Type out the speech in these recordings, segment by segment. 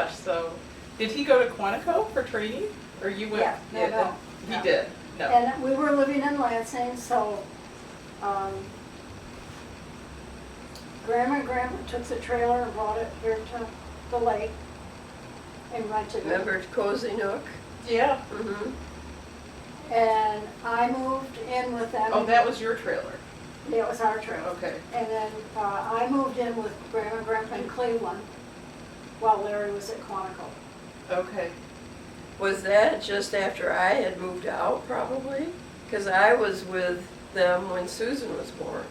gosh, so, did he go to Quantico for training, or you went? Yeah, no. He did, no. And we were living in Lansing, so, Grandma and Grandpa took the trailer and brought it here to the lake and rented it. Remember Cozy Nook? Yeah. Mm-hmm. And I moved in with them. Oh, that was your trailer? Yeah, it was our trailer. Okay. And then I moved in with Grandma and Grandpa in Cleveland while Larry was at Quantico. Okay. Was that just after I had moved out, probably? Because I was with them when Susan was born.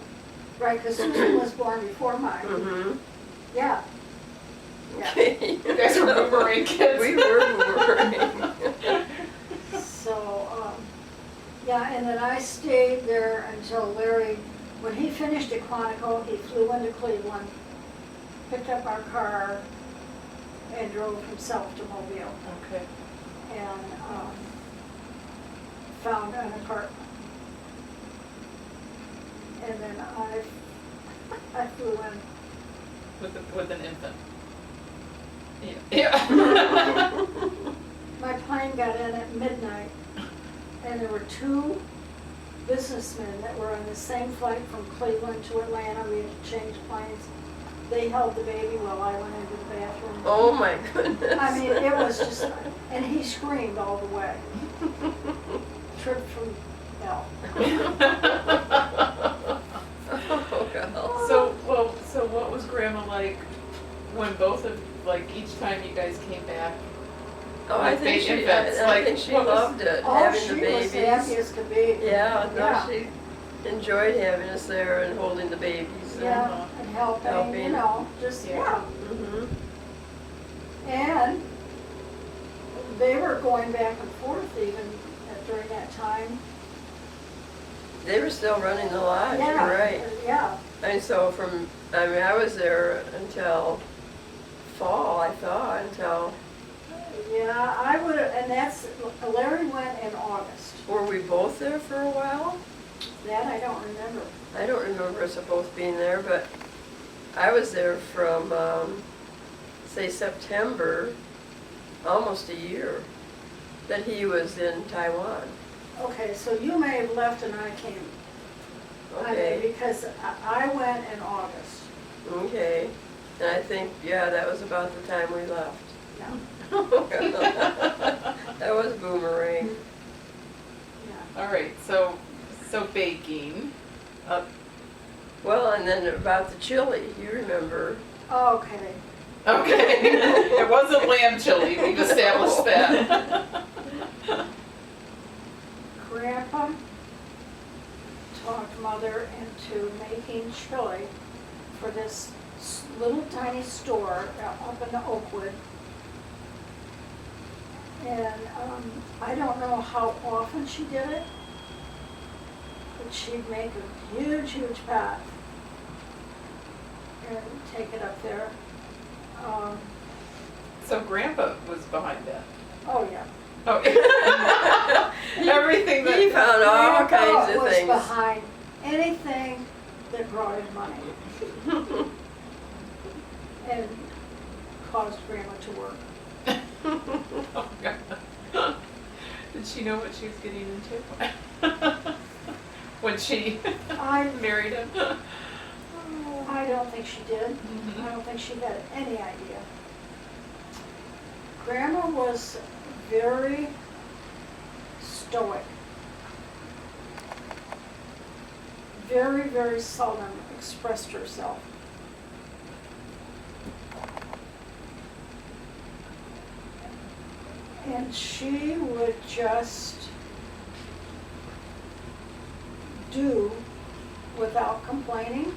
Right, because Susan was born before mine. Mm-hmm. Yeah. Yeah. Okay. You guys were boomerang kids. We were boomerang. So, yeah, and then I stayed there until Larry, when he finished at Quantico, he flew into Cleveland, picked up our car, and drove himself to Mobile, Okay. and found an apartment. And then I flew in. With an infant. Yeah. My plane got in at midnight, and there were two businessmen that were on the same flight from Cleveland to Atlanta. We had to change planes. They held the baby while I went into the bathroom. Oh my goodness. I mean, it was just, and he screamed all the way. Tripped from hell. Oh God. So what was Grandma like when both of, like, each time you guys came back? Oh, I think she, I think she loved it, Oh, having she the was babies. happy as could be. Yeah, no, Yeah. she enjoyed having us there and holding the babies. Yeah, and helping, you Helping. know, just, yeah. Mm-hmm. And they were going back and forth even during that time. They were still running the lodge, Yeah, you're right. Yeah, And so I was there until fall, I thought, until, yeah, I would have, and that's, Larry went in August. were we both there for a while? That I don't remember. I don't remember us both being there, but I was there from, say, September, almost a year, that he was in Taiwan. Okay, so you may have left and I came. I mean, Okay, because I went in August. okay. And I think, yeah, that was about the time we left. Yeah. That was boomerang. Yeah. All right, so baking. Well, and then about the chili, you remember. Okay. Okay. It wasn't lamb chili, we've established that. Grandpa talked Mother into making chili for this little tiny store up in Oakwood. And I don't know how often she did it, but she'd make a huge, huge pot and take it up there. So Grandpa was behind that. Oh, yeah. Oh. Everything that. He found all Grandpa kinds of was things. behind anything that brought in money and caused Grandma to work. Oh, God. Did she know what she was getting into? When she I married him? I don't think she did. Mhm. I don't think she had any idea. Grandma was very stoic. Very, very seldom expressed herself. And she would just do without complaining.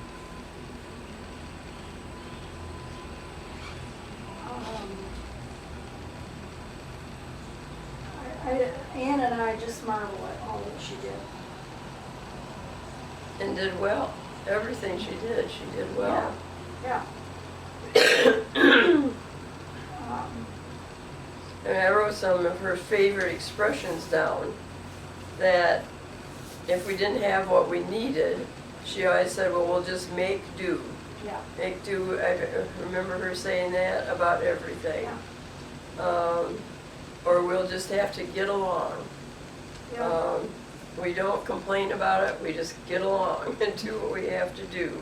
Ann and I just marvel at all that she did. And did well. Everything she did well. Yeah. And I wrote some of her favorite expressions down, that if we didn't have what we needed, she always said, well, we'll just make do. Yeah. Make do. I remember her saying that about everything. Yeah. or we'll just have to get along. Yeah. We don't complain about it, we just get along and do what we have to do.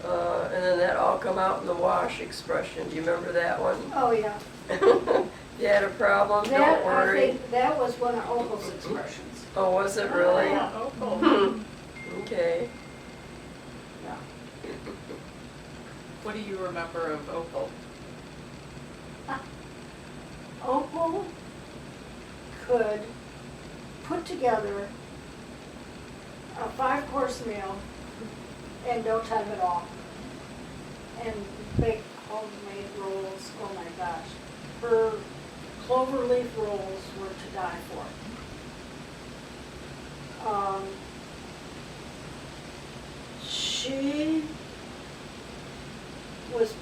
And then that all come out in the wash expression. Do you remember that one? Oh, yeah. You had a problem, That, don't I worry. think, that was one of Opal's expressions. Oh, was it really? Yeah, Opal. Okay. Yeah. What do you remember of Opal? Opal could put together a 5-course meal in no time at all. And bake homemade rolls, oh my gosh. Her clover leaf rolls were to die for. She was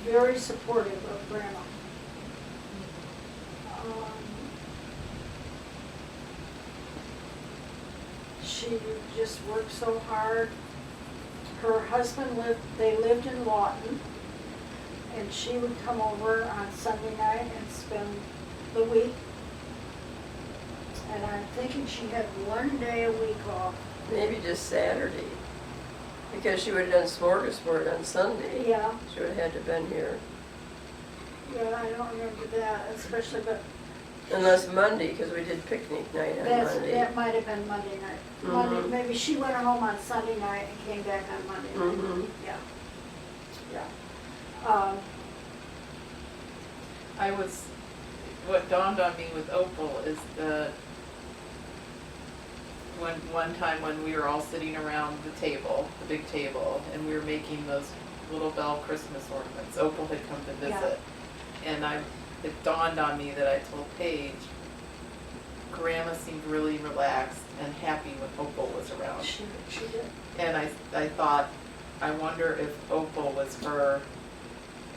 very supportive of Grandma. She just worked so hard. Her husband they lived in Lawton, and she would come over on Sunday night and spend the week. And I'm thinking she had one day a week off. Maybe just Saturday, because she would have done smorgasbord on Sunday. Yeah, She would have had to been here. yeah, I don't remember that especially, but Unless Monday, because we did picnic night on Monday. that might have been Monday night. Monday, Mhm. maybe she went home on Sunday night and came back on Monday night. Mhm. Yeah, yeah. What dawned on me with Opal is that one time when we were all sitting around the table, the big table, and we were making those little bell Christmas ornaments, Opal had come to visit. And it dawned on me that I told Paige, Grandma seemed really relaxed and happy when Opal was around. She did. And I thought, I wonder if Opal was her,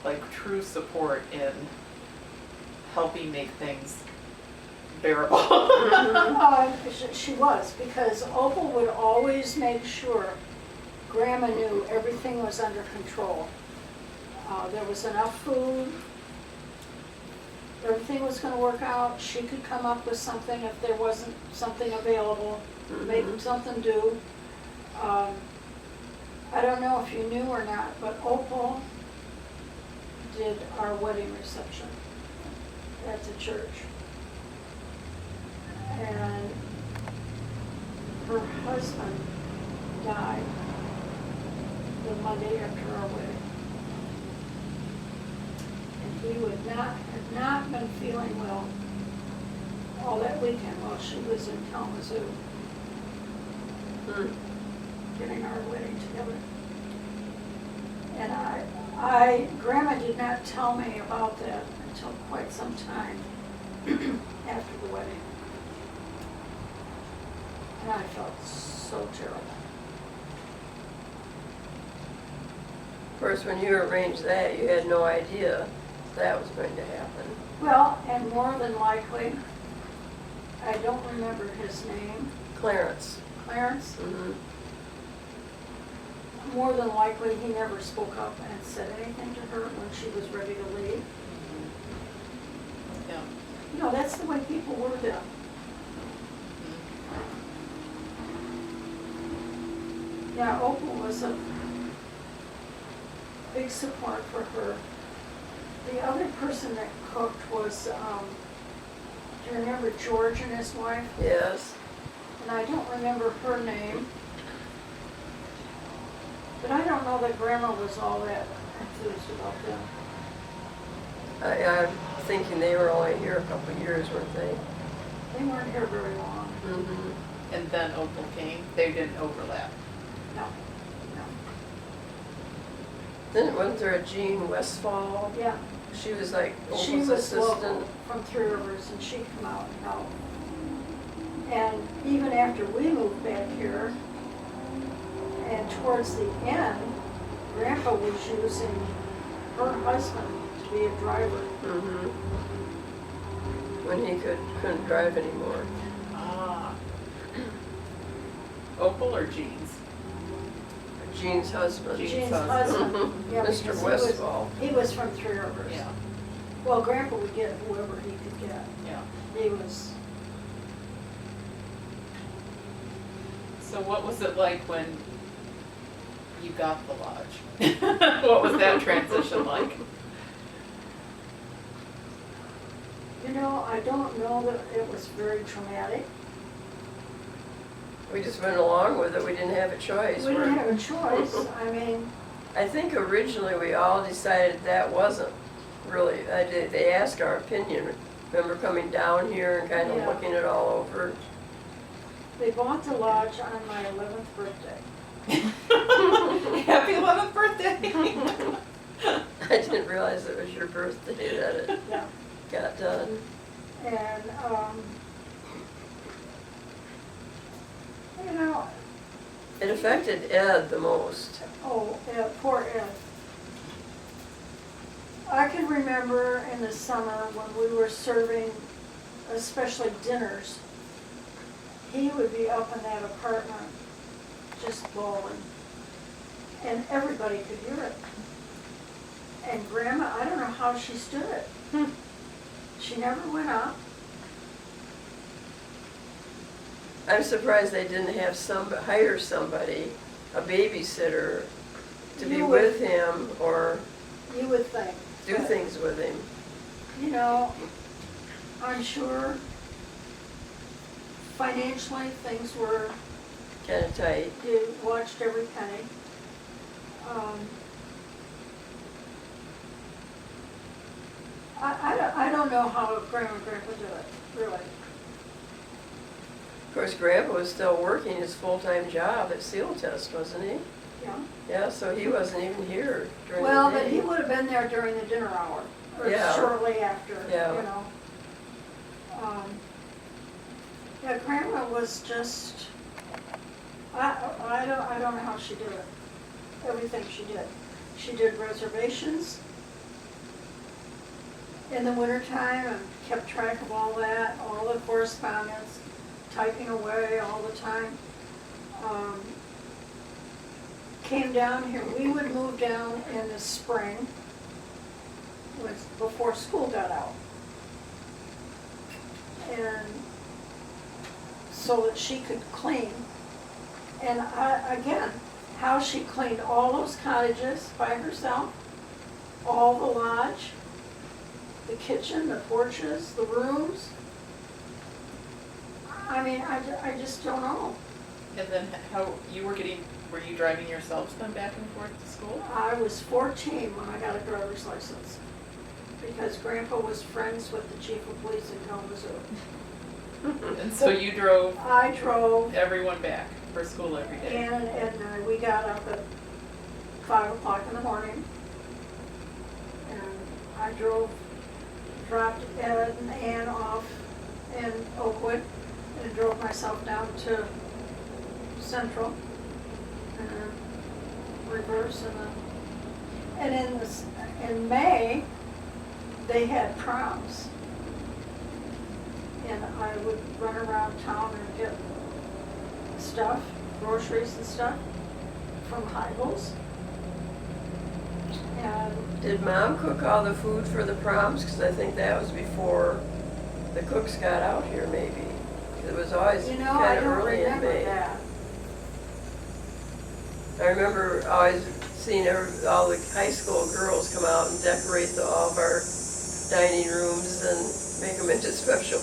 like, true support in helping make things bearable. She was, because Opal would always make sure Grandma knew everything was under control. There was enough food. Everything was gonna work out. She could come up with something if there wasn't something available, make something do. I don't know if you knew or not, but Opal did our wedding reception at the church. And her husband died the Monday after our wedding. And he had not been feeling well all that weekend while she was in Kalamazoo getting our wedding together. And Grandma did not tell me about that until quite some time after the wedding. And I felt so terrible. Of course, when you arranged that, you had no idea that was going to happen. Well, and more than likely, I don't remember his name, Clarence. Clarence. Mhm. More than likely, he never spoke up and said anything to her when she was ready to leave. Yeah. You know, that's the way people were then. Yeah, Opal was a big support for her. The other person that cooked was, do you remember George and his wife? Yes. And I don't remember her name. But I don't know that Grandma was all that enthused about them. I'm thinking they were only here a couple of years, weren't they? They weren't here very long. Mm-hmm. And then Opal came, they didn't overlap. No, no. Then wasn't there a Jean Westfall? Yeah, She was like she Opal's was assistant. local from Three Rivers, and she'd come out and help. And even after we moved back here, and towards the end, Grandpa was using her husband to be a driver. Mm-hmm. When he couldn't drive anymore. Ah. Opal or Jean's? Jean's husband. Jean's Jean's husband. husband. Yeah, Mr. because Westfall. he was from Three Rivers. Yeah. Well, Grandpa would get whoever he could get. Yeah. He was, So what was it like when you got the lodge? What was that transition like? you know, I don't know that it was very traumatic. We just went along with it, we didn't have a choice. We didn't have a choice. I mean, I think originally we all decided that wasn't really, they asked our opinion. Remember coming down here and kind of Yeah. looking it all over? they bought the lodge on my 11th birthday. Happy 11th birthday! I didn't realize it was your birthday that it Yeah. got done. And, you know, It affected Ed the most. oh, Ed, poor Ed. I can remember in the summer when we were serving, especially dinners, he would be up in that apartment just bawling. And everybody could hear it. And Grandma, I don't know how she stood it. She never went up. I'm surprised they didn't have hire somebody, a babysitter, to be You would- with him or You would think. do but, things with him. You know, I'm sure financially things were, Kind of tight. you watched every penny. I don't know how Grandma and Grandpa do it, really. Of course, Grandpa was still working his full-time job at Seal Test, wasn't he? Yeah. Yeah, so he wasn't even here during Well, the but day. he would have been there during the dinner hour, or Yeah. shortly after, Yeah. you know. Yeah, Grandma was just, I don't know how she did it, everything she did. She did reservations in the wintertime and kept track of all that, all the correspondence, typing away all the time. Came down here, we would move down in the spring, before school got out. And so that she could clean. And again, how she cleaned all those cottages by herself, all the lodge, the kitchen, the porches, the rooms. I mean, I just don't know. And then how, were you driving yourselves then back and forth to school? I was 14 when I got a driver's license because Grandpa was friends with the chief of police in Kalamazoo. And so you drove I drove, everyone back for school every day? Ann and Ed and I, we got up at 5 o'clock in the morning. And I dropped Ed and Ann off in Oakwood and drove myself down to Central. And then reverse and in May, they had proms. And I would run around town and get stuff, groceries and stuff from Heibel's. And Did Mom cook all the food for the proms? Because I think that was before the cooks got out here, maybe. It was always you know, I kind of don't early in remember May. that. I remember always seeing all the high school girls come out and decorate all of our dining rooms and make them into special.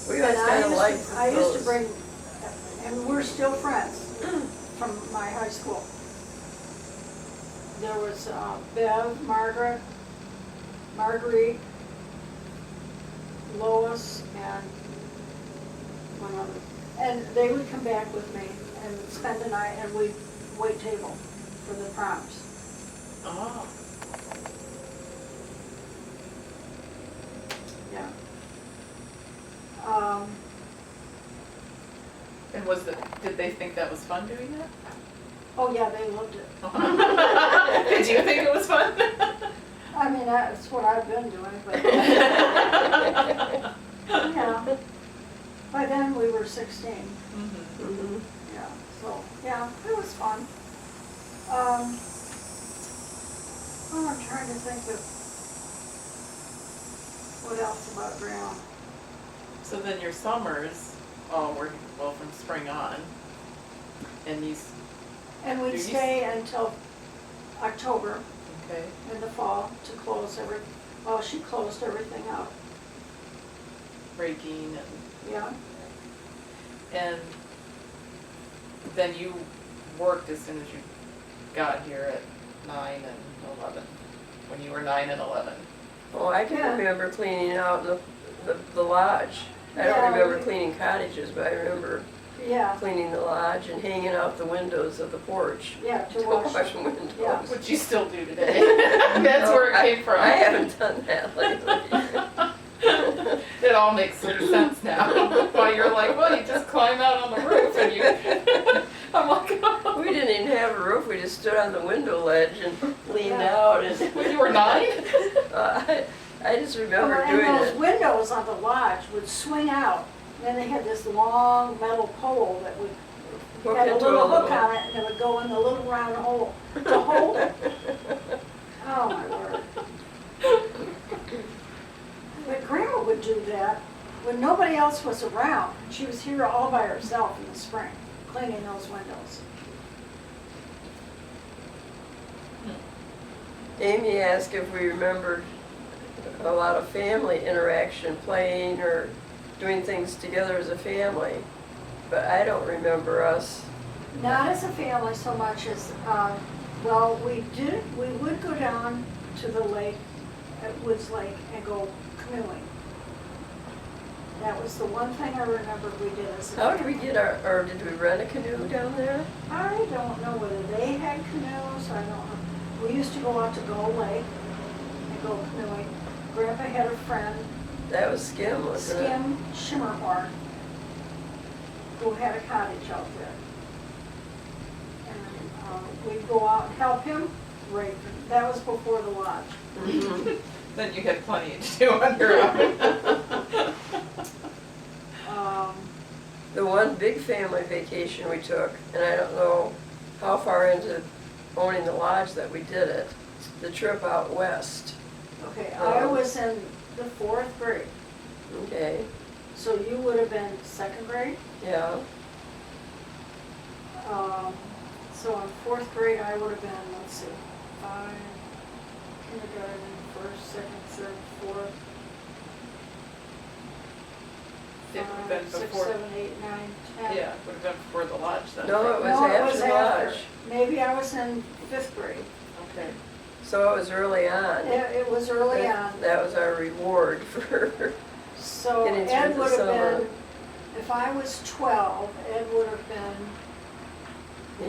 We always And kind of liked those. I used to bring, and we're still friends from my high school. There was Bev, Margaret, Marguerite, Lois, and one other. And they would come back with me and spend the night, and we'd wait table for the proms. Oh, Yeah. and did they think that was fun doing that? Oh yeah, they loved it. Did you think it was fun? I mean, that's what I've been doing, but yeah. By then we were 16. Mhm. Mhm. Yeah, so, yeah, it was fun. Oh, I'm trying to think of, What else about Grandma? So then your summers all were, well, from spring on, and And we'd Do you- stay until October okay, in the fall to close well, she closed everything up, breaking yeah. and then you worked as soon as you got here at 9 and 11, when you were 9 and 11. Oh, I can Yeah. remember cleaning out the lodge. I don't Yeah, remember we- cleaning cottages, but I remember Yeah, cleaning the lodge and hanging out the windows of the porch. yeah, to To wash. wash windows. Yeah. Which you still do today. That's No, where it came from. I haven't done that lately. It all makes sort of sense now. Why you're like, well, you just climb out on the roof and you. I'm like, oh. We didn't even have a roof, we just stood on the window ledge and leaned Yeah. out and. When you were 9? I just remember And doing those it. windows on the lodge would swing out, and then they had this long metal pole that would Hook have a into little hook on it, and it would go in the little round hole to hold it. Oh, my word. But Grandma would do that when nobody else was around. She was here all by herself in the spring, cleaning those windows. Amy asked if we remembered a lot of family interaction, playing or doing things together as a family. But I don't remember us. Not as a family so much as, well, we would go down to the lake, at Woods Lake, and go canoeing. That was the one thing I remember we did as a How did we family. get or did we rent a canoe down there? I don't know whether they had canoes, I don't know. We used to go out to Gull Lake and go canoeing. Grandpa had a friend, That was Skim, wasn't it? Skim Shimmerhorn, who had a cottage out there. And we'd go out and help him rape. That was before the lodge. Mhm. Then you had plenty to do on your own. The one big family vacation we took, and I don't know how far into owning the lodge that we did it, the trip out west. Okay, I was in the 4th grade, Okay, so you would have been 2nd grade. yeah. So in 4th grade, I would have been, let's see, 5, kindergarten, 1st, 2nd, 3rd, 4th, It would have 5, been 6, before, 7, 8, 9, 10. yeah, would have been before the lodge then. No, it was No, it after was the after. lodge. Maybe I was in 5th grade. Okay. So it was early on. It was early on. That was our reward for, So getting through Ed the would have summer. been, if I was 12, Ed would have been,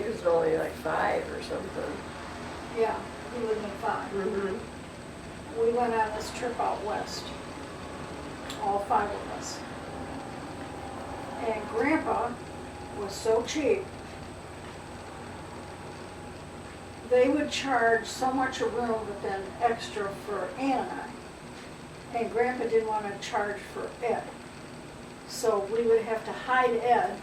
he was only like 5 or something. yeah, he would have been 5. Mm-hmm. We went on this trip out west, all 5 of us. And Grandpa was so cheap. They would charge so much a room, but then extra for Ann and I. And Grandpa didn't want to charge for Ed. So we would have to hide Ed.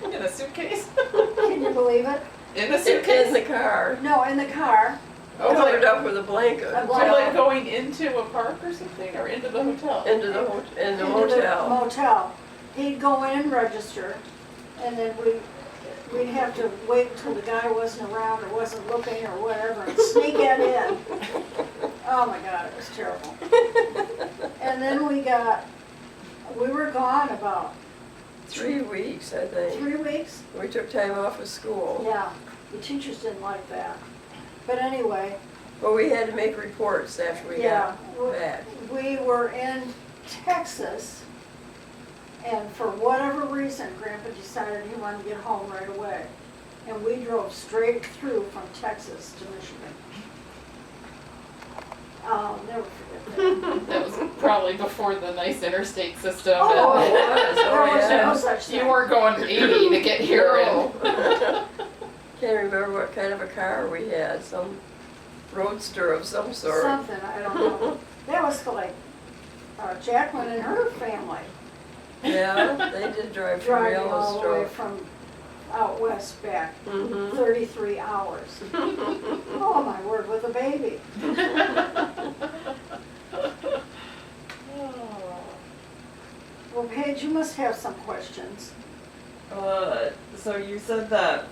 In a suitcase? Can you believe it? In the In suitcase? the car, No, in the car. Oh, covered like, up with a blanket. A so blanket. like going into a park or something, or into the hotel? Into the Into the motel. motel. He'd go in and register, and then we'd have to wait until the guy wasn't around or wasn't looking or whatever and sneak it in. Oh my God, it was terrible. And then we were gone about 3 weeks, I think. 3 weeks. We took time off of school. Yeah, the teachers didn't like that. But anyway, But we had to make reports after we yeah, got back. we were in Texas, and for whatever reason, Grandpa decided he wanted to get home right away. And we drove straight through from Texas to Michigan. I'll never forget that. That was probably before the nice interstate system. Oh, and- it was. there Oh, was yeah. no such thing. You weren't going 80 to get here No. and. Can't remember what kind of a car we had, some roadster of some sort. Something, I don't know. That was for like Jacqueline and her family Yeah, they did drive from driving all the way Yellowstone. from out west back, Mm-hmm. 33 hours. Oh my word, with a baby. Paige, you must have some questions. So you said that,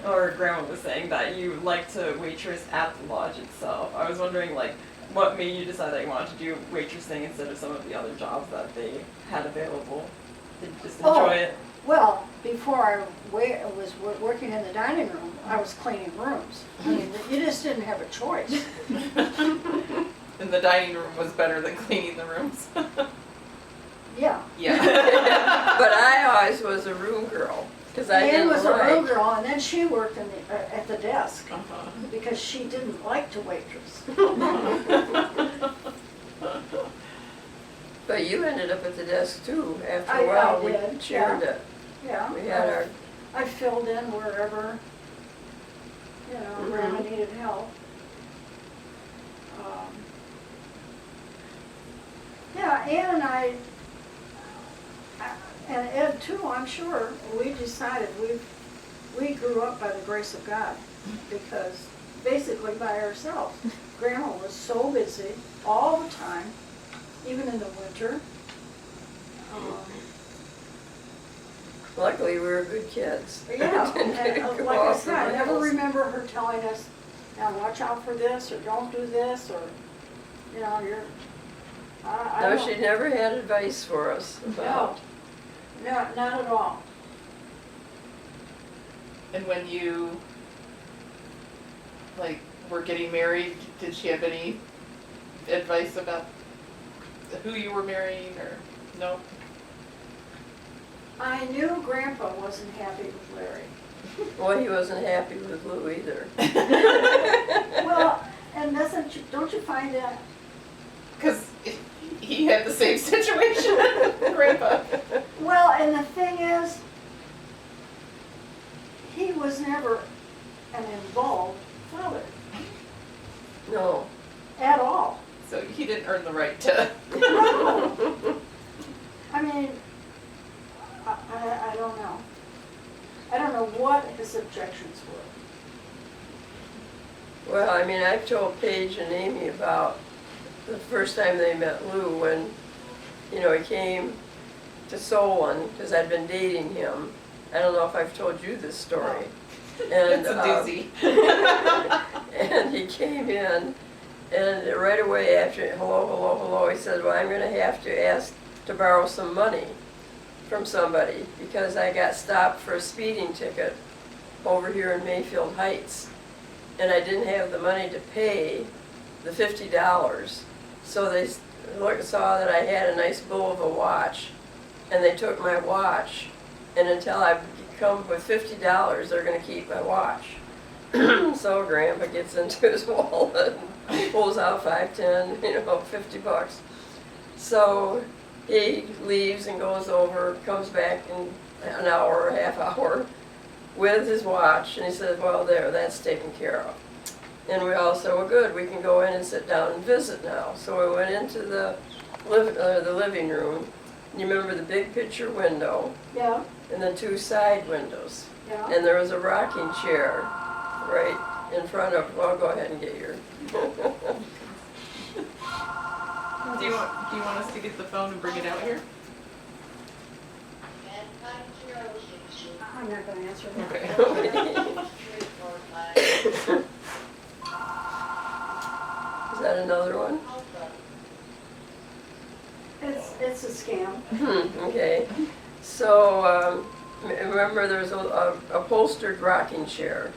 or Grandma was saying that you like to waitress at the lodge itself. I was wondering, like, what made you decide that you wanted to do waitressing instead of some of the other jobs that they had available? Did you just enjoy it? Well, before I was working in the dining room, I was cleaning rooms. I mean, you just didn't have a choice. And the dining room was better than cleaning the rooms. Yeah. Yeah. But I always was a room girl, because I Ann didn't was a room like. girl, and then she worked in the, at the desk Uh-huh. because she didn't like to waitress. But you ended up at the desk too, after I a while, we did, shared yeah. it. Yeah. We had our, I filled in wherever, you know, Grandma needed help. Yeah, Ann and I, and Ed too, I'm sure, we decided we grew up by the grace of God, because basically by ourselves. Grandma was so busy all the time, even in the winter. luckily, we were good kids. Yeah, and Go like I off the said, I never rails. remember her telling us, now watch out for this, or don't do this, or, you know, you're, I No, don't. she never had advice for us about. No, not at all. And when you, like, were getting married, did she have any advice about who you were marrying, or no? I knew Grandpa wasn't happy with Larry. Well, he wasn't happy with Lou either. Well, and don't you find that? Because he had the same situation, Grandpa. Well, and the thing is, he was never an involved father, No. at all. So he didn't earn the right to. No. I mean, I don't know. I don't know what his objections were. Well, I mean, I've told Paige and Amy about the first time they met Lou when, you know, he came to Solon, because I'd been dating him. I don't know if I've told you this story. And, It's a doozy. and he came in, and right away after, hello, he said, well, I'm gonna have to ask to borrow some money from somebody, because I got stopped for a speeding ticket over here in Mayfield Heights. And I didn't have the money to pay the $50. So they saw that I had a nice bull of a watch, and they took my watch, and until I come with $50, they're gonna keep my watch. So Grandpa gets into his wallet and pulls out 5, 10, $50. So he leaves and goes over, comes back in an hour or half hour with his watch, and he says, well, there, that's taken care of. And we all said, well, good, we can go in and sit down and visit now. So we went into the living room. You remember the big picture window, Yeah, and then 2 side windows. yeah. And there was a rocking chair right in front of, well, go ahead and get your. Do you want us to get the phone and bring it out here? I'm not gonna answer that. Okay. Is that another one? It's a scam. Okay. So, remember there's a upholstered rocking chair.